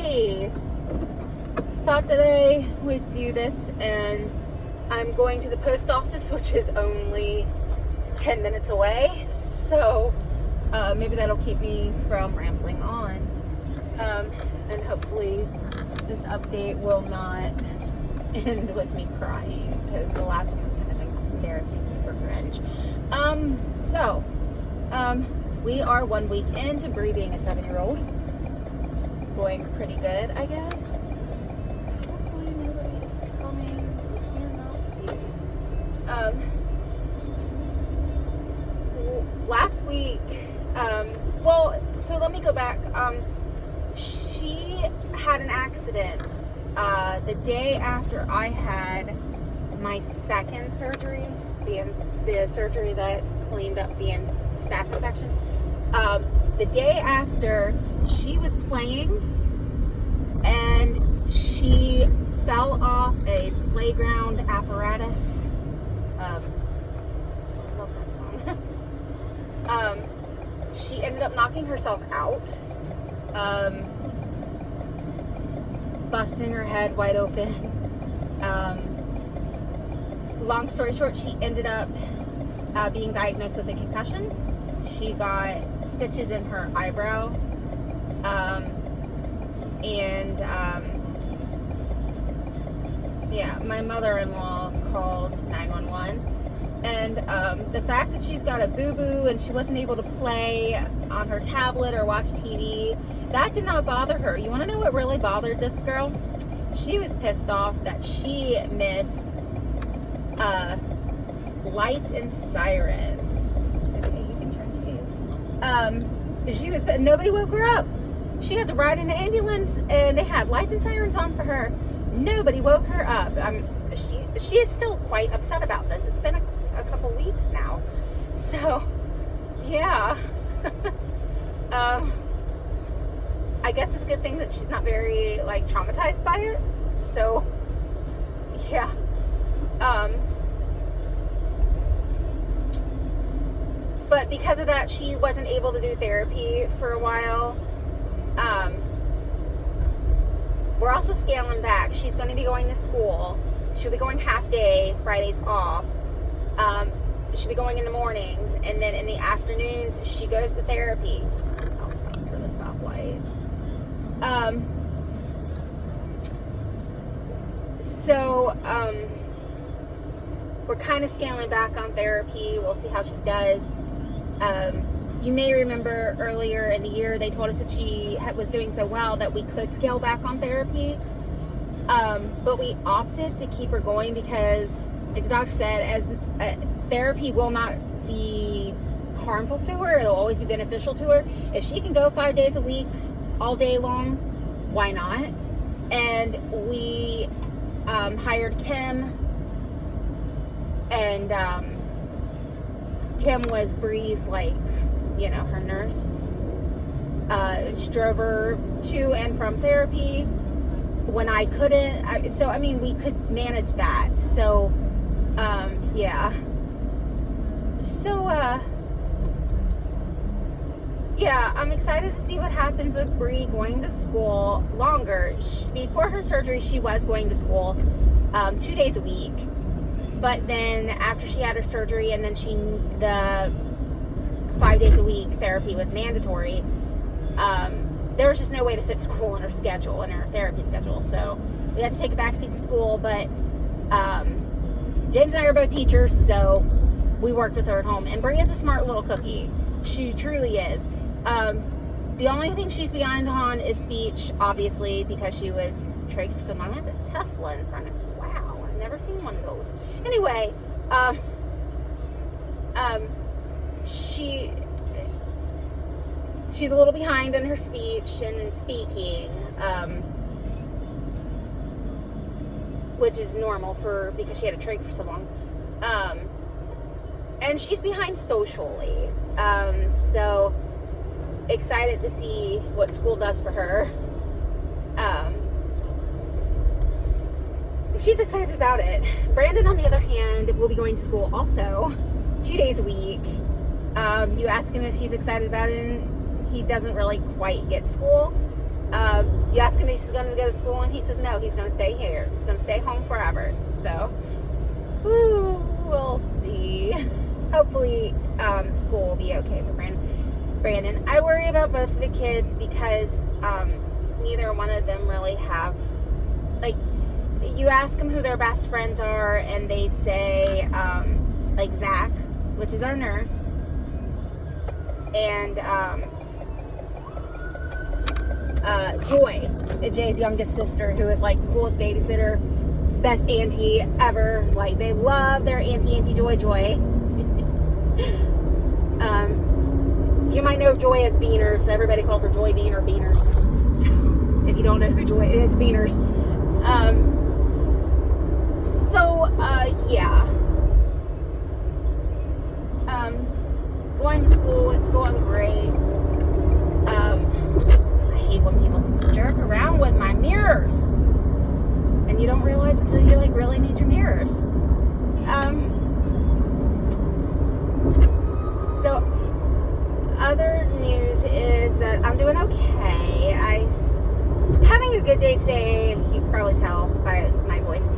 hey, thought that I would do this, and I'm going to the post office, which is only 10 minutes away, so maybe that'll keep me from rambling on, and hopefully this update will not end with me crying, because the last one was kind of embarrassing, super cringe. We are 1 week into Bree being a 7-year-old. It's going pretty good, I guess. Hopefully nobody is coming. We cannot see. Last week, so let me go back. She had an accident the day after I had my second surgery, the surgery that cleaned up the staph infection. The day after, she was playing and she fell off a playground apparatus. I love that song. She ended up knocking herself out, busting her head wide open. Long story short, she ended up being diagnosed with a concussion. She got stitches in her eyebrow, my mother-in-law called 911, and the fact that she's got a boo-boo and she wasn't able to play on her tablet or watch TV, that did not bother her. You want to know what really bothered this girl? She was pissed off that she missed lights and sirens. Okay, you can turn to. Nobody woke her up. She had to ride in an ambulance, and they had lights and sirens on for her. Nobody woke her up. She is still quite upset about this. It's been a couple weeks now. So, yeah. I guess it's a good thing that she's not very, traumatized by it. So, yeah. But because of that, she wasn't able to do therapy for a while. We're also scaling back. She's going to be going to school. She'll be going half day, Fridays off. She'll be going in the mornings, and then in the afternoons, she goes to therapy. I'll stop for the stoplight. We're kind of scaling back on therapy. We'll see how she does. You may remember earlier in the year, they told us that she was doing so well that we could scale back on therapy. But we opted to keep her going because, like the doctor said, therapy will not be harmful to her. It'll always be beneficial to her. If she can go 5 days a week, all day long, why not? And we hired Kim, and Kim was Bree's, her nurse. She drove her to and from therapy when I couldn't. We could manage that. So, yeah. So, I'm excited to see what happens with Bree going to school longer. Before her surgery, she was going to school 2 days a week. But then after she had her surgery, and then the 5 days a week therapy was mandatory, there was just no way to fit school in her schedule, in her therapy schedule. So we had to take a backseat to school, but James and I are both teachers, so we worked with her at home. And Bree is a smart little cookie. She truly is. The only thing she's behind on is speech, obviously, because she was trained for so long. I had a Tesla in front of me. Wow, I've never seen one of those. Anyway, she's a little behind in her speech and speaking, which is normal because she had a trach for so long. And she's behind socially. So excited to see what school does for her. She's excited about it. Brandon, on the other hand, will be going to school also 2 days a week. You ask him if he's excited about it, and he doesn't really quite get school. You ask him if he's going to go to school, and he says no, he's going to stay here. He's going to stay home forever. So, we'll see. Hopefully, school will be okay for Brandon. I worry about both of the kids because neither one of them really have, like, you ask them who their best friends are, and they say, like, Zach, which is our nurse, and Joy, Jay's youngest sister, who is like the coolest babysitter, best auntie ever. Like, they love their Auntie Joy. You might know Joy as Beaners. Everybody calls her Joy Bean or Beaners. So if you don't know who Joy is, it's Beaners. Yeah. Going to school, it's going great. I hate when people jerk around with my mirrors. And you don't realize until you, like, really need your mirrors. So, other news is that I'm doing okay. Having a good day today, you can probably tell by my voice.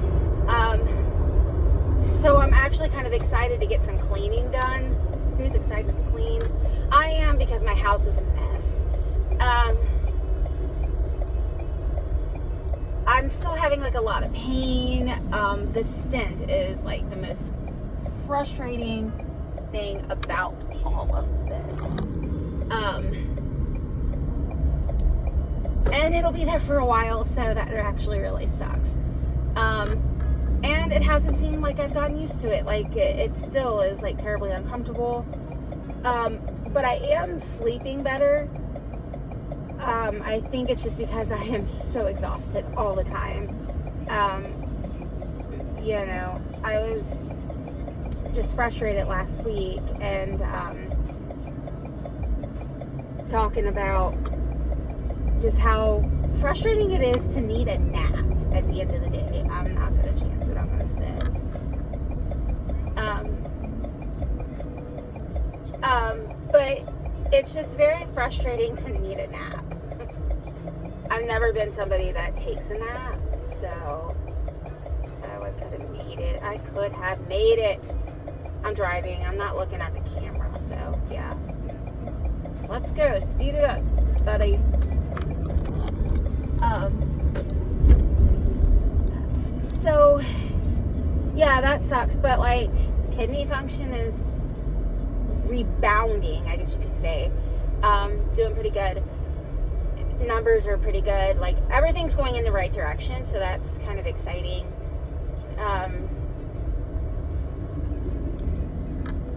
So I'm actually kind of excited to get some cleaning done. Who's excited to clean? I am, because my house is a mess. I'm still having, like, a lot of pain. The stint is, like, the most frustrating thing about all of this. And it'll be there for a while, so that actually really sucks. And it hasn't seemed like I've gotten used to it. Like, it still is, like, terribly uncomfortable. But I am sleeping better. I think it's just because I am so exhausted all the time. You know, I was just frustrated last week and talking about just how frustrating it is to need a nap at the end of the day. I'm not going to chance it. I'm going to sit. But it's just very frustrating to need a nap. I've never been somebody that takes a nap, so I could have made it. I could have made it. I'm driving. I'm not looking at the camera, so yeah. Let's go. Speed it up, buddy. So, yeah, that sucks, but, like, kidney function is rebounding, I guess you could say. Doing pretty good. Numbers are pretty good. Like, everything's going in the right direction, so that's kind of exciting.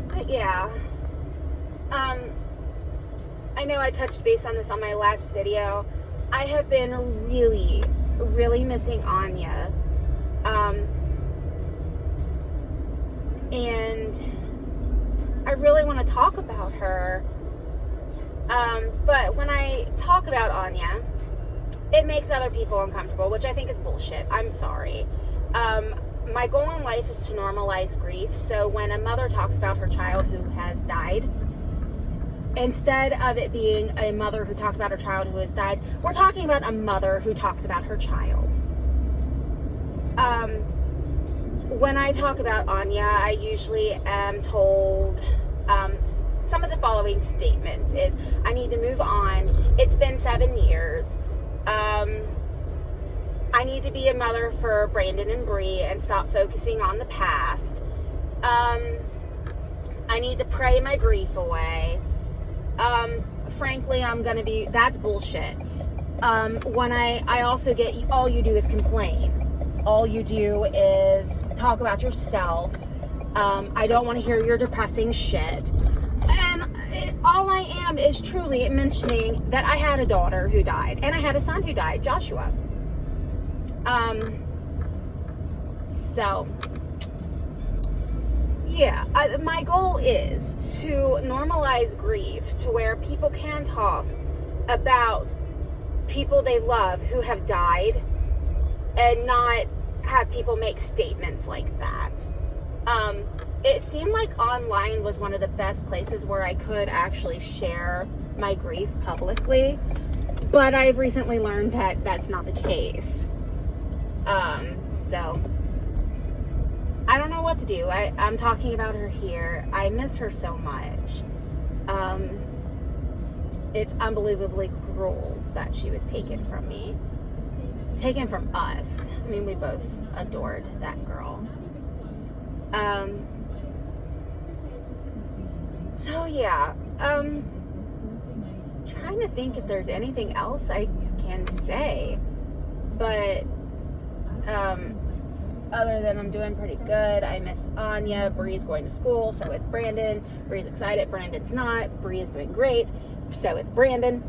But yeah. I know I touched base on this on my last video. I have been really, really missing Anya. And I really want to talk about her. But when I talk about Anya, it makes other people uncomfortable, which I think is bullshit. I'm sorry. My goal in life is to normalize grief. So when a mother talks about her child who has died, instead of it being a mother who talked about her child who has died, we're talking about a mother who talks about her child. When I talk about Anya, I usually am told some of the following statements is, I need to move on. It's been 7 years. I need to be a mother for Brandon and Bree and stop focusing on the past. I need to pray my grief away. Frankly, that's bullshit. When I also get, all you do is complain. All you do is talk about yourself. I don't want to hear your depressing shit. And all I am is truly mentioning that I had a daughter who died, and I had a son who died, Joshua. So, yeah, my goal is to normalize grief to where people can talk about people they love who have died and not have people make statements like that. It seemed like online was one of the best places where I could actually share my grief publicly, But I've recently learned that that's not the case. So I don't know what to do. I'm talking about her here. I miss her so much. It's unbelievably cruel that she was taken from me. Taken from us. I mean, we both adored that girl. So yeah, trying to think if there's anything else I can say, but other than I'm doing pretty good. I miss Anya. Bree's going to school, so is Brandon. Bree's excited, Brandon's not. Bree is doing great, so is Brandon.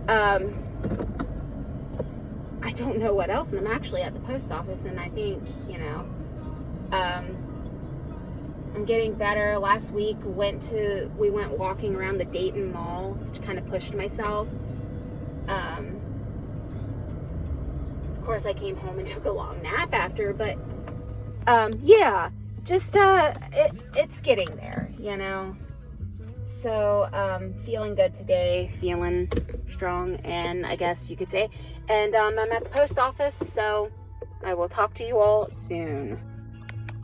I don't know what else, and I'm actually at the post office, and I think, I'm getting better. Last week we went walking around the Dayton Mall, which kind of pushed myself. Of course, I came home and took a long nap after, but yeah, just it's getting there, So feeling good today, feeling strong, and I guess you could say. And I'm at the post office, so I will talk to you all soon.